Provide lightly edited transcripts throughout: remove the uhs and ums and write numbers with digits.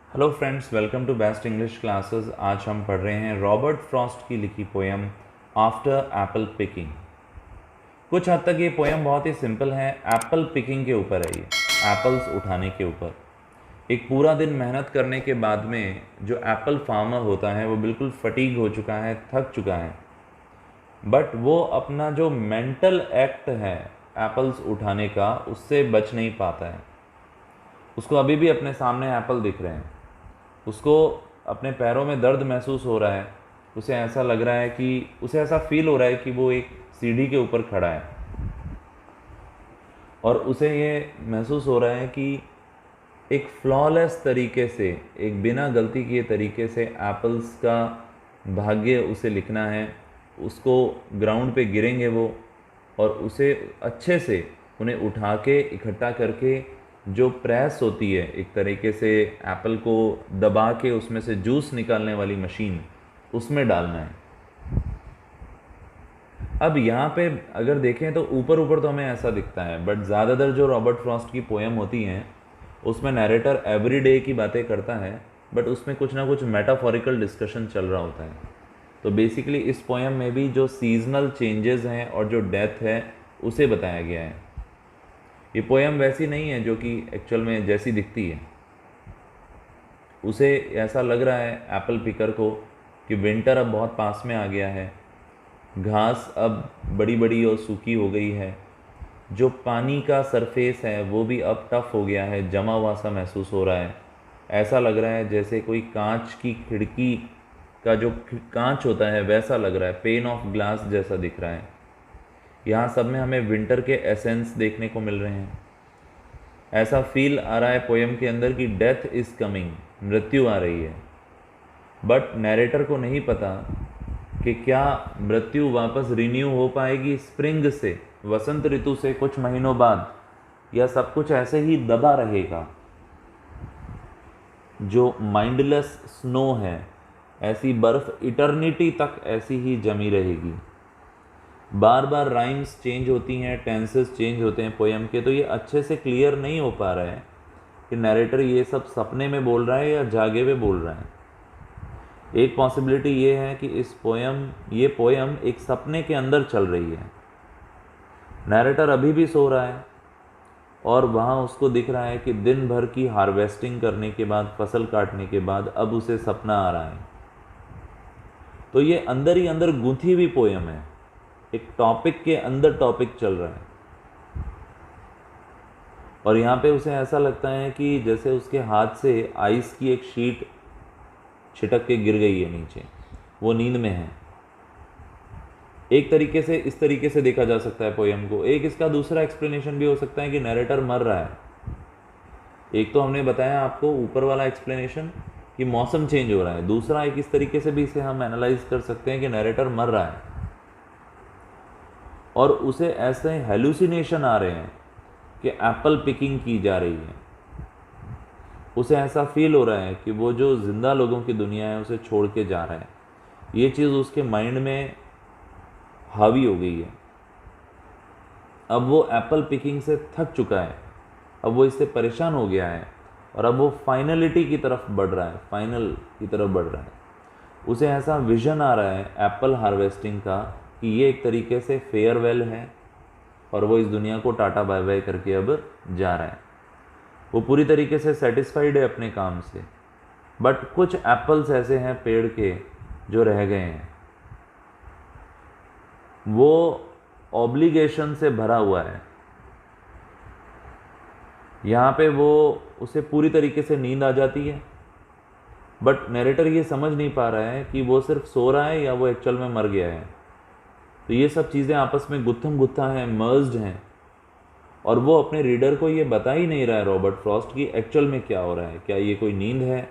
Hello friends, welcome to best English classes. आज हम पढ़ रहे हैं रॉबर्ट फ्रॉस्ट की लिखी पोयम आफ्टर एप्पल पिकिंग। कुछ हद तक ये पोयम बहुत ही सिंपल है। एप्पल पिकिंग के ऊपर है, ये एप्पल्स उठाने के ऊपर। एक पूरा दिन मेहनत करने के बाद में जो एप्पल फार्मर होता है वो बिल्कुल फटीग हो चुका है, थक चुका है, बट वो अपना जो मेंटल एक्ट है एप्पल्स उठाने का, उससे बच नहीं पाता है। उसको अभी भी अपने सामने एप्पल दिख रहे हैं, उसको अपने पैरों में दर्द महसूस हो रहा है, उसे ऐसा लग रहा है कि उसे ऐसा फील हो रहा है कि वो एक सीढ़ी के ऊपर खड़ा है और उसे ये महसूस हो रहा है कि एक फ्लॉलेस तरीके से, एक बिना गलती किए तरीके से एप्पल्स का भाग्य उसे लिखना है। उसको ग्राउंड पे गिरेंगे वो, और उसे अच्छे से उन्हें उठा के इकट्ठा करके जो प्रेस होती है, एक तरीके से एप्पल को दबा के उसमें से जूस निकालने वाली मशीन, उसमें डालना है। अब यहाँ पे अगर देखें तो ऊपर ऊपर तो हमें ऐसा दिखता है, बट ज़्यादातर जो रॉबर्ट फ्रॉस्ट की पोएम होती हैं उसमें नैरेटर एवरीडे की बातें करता है, बट उसमें कुछ ना कुछ मेटाफोरिकल डिस्कशन चल रहा होता है। तो बेसिकली इस पोएम में भी जो सीजनल चेंजेस हैं और जो डेथ है उसे बताया गया है। ये पोएम वैसी नहीं है जो कि एक्चुअल में जैसी दिखती है। उसे ऐसा लग रहा है एप्पल पिकर को कि विंटर अब बहुत पास में आ गया है, घास अब बड़ी बड़ी और सूखी हो गई है, जो पानी का सरफेस है वो भी अब टफ हो गया है, जमा हुआ सा महसूस हो रहा है। ऐसा लग रहा है जैसे कोई कांच की खिड़की का जो कांच होता है वैसा लग रहा है, पेन ऑफ ग्लास जैसा दिख रहा है। यहाँ सब में हमें विंटर के एसेंस देखने को मिल रहे हैं। ऐसा फील आ रहा है पोएम के अंदर कि डेथ इज़ कमिंग, मृत्यु आ रही है। बट नैरेटर को नहीं पता कि क्या मृत्यु वापस रिन्यू हो पाएगी स्प्रिंग से, वसंत ऋतु से कुछ महीनों बाद, या सब कुछ ऐसे ही दबा रहेगा। जो माइंडलेस स्नो है, ऐसी बर्फ इटर्निटी तक ऐसी ही जमी रहेगी। बार बार राइम्स चेंज होती हैं, टेंसेस चेंज होते हैं पोएम के, तो ये अच्छे से क्लियर नहीं हो पा रहा है कि नैरेटर ये सब सपने में बोल रहा है या जागे हुए बोल रहा है। एक पॉसिबिलिटी ये है कि ये पोएम एक सपने के अंदर चल रही है। नैरेटर अभी भी सो रहा है और वहाँ उसको दिख रहा है कि दिन भर की हार्वेस्टिंग करने के बाद, फसल काटने के बाद अब उसे सपना आ रहा है। तो ये अंदर ही अंदर गूंथी हुई पोएम है, एक टॉपिक के अंदर टॉपिक चल रहा है। और यहाँ पे उसे ऐसा लगता है कि जैसे उसके हाथ से आइस की एक शीट छिटक के गिर गई है नीचे, वो नींद में है। एक तरीके से इस तरीके से देखा जा सकता है पोएम को। एक इसका दूसरा एक्सप्लेनेशन भी हो सकता है कि नैरेटर मर रहा है। एक तो हमने बताया आपको ऊपर वाला एक्सप्लेनेशन कि मौसम चेंज हो रहा है, दूसरा एक इस तरीके से भी इसे हम एनालाइज कर सकते हैं कि नैरेटर मर रहा है और उसे ऐसे हेलुसिनेशन आ रहे हैं कि एप्पल पिकिंग की जा रही है। उसे ऐसा फील हो रहा है कि वो जो ज़िंदा लोगों की दुनिया है उसे छोड़ के जा रहा है। ये चीज़ उसके माइंड में हावी हो गई है। अब वो एप्पल पिकिंग से थक चुका है, अब वो इससे परेशान हो गया है और अब वो फाइनलिटी की तरफ बढ़ रहा है, फाइनल की तरफ बढ़ रहा है। उसे ऐसा विजन आ रहा है एप्पल हार्वेस्टिंग का कि ये एक तरीके से फेयरवेल है और वो इस दुनिया को टाटा बाय बाय करके अब जा रहा है। वो पूरी तरीके से सेटिस्फाइड है अपने काम से, बट कुछ एप्पल्स ऐसे हैं पेड़ के जो रह गए हैं। वो ऑब्लिगेशन से भरा हुआ है। यहाँ पे वो उसे पूरी तरीके से नींद आ जाती है, बट नैरेटर ये समझ नहीं पा रहा है कि वो सिर्फ सो रहा है या वो एक्चुअल में मर गया है। तो ये सब चीज़ें आपस में गुत्थम गुत्था हैं, मर्ज्ड हैं, और वो अपने रीडर को ये बता ही नहीं रहा है रॉबर्ट फ्रॉस्ट कि एक्चुअल में क्या हो रहा है, क्या ये कोई नींद है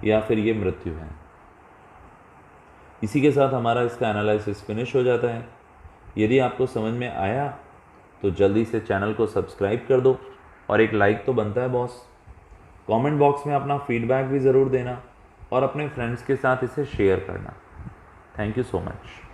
या फिर ये मृत्यु है। इसी के साथ हमारा इसका एनालिसिस फिनिश हो जाता है। यदि आपको समझ में आया तो जल्दी से चैनल को सब्सक्राइब कर दो, और एक लाइक तो बनता है बॉस। कमेंट बॉक्स में अपना फीडबैक भी ज़रूर देना और अपने फ्रेंड्स के साथ इसे शेयर करना। Thank you so much.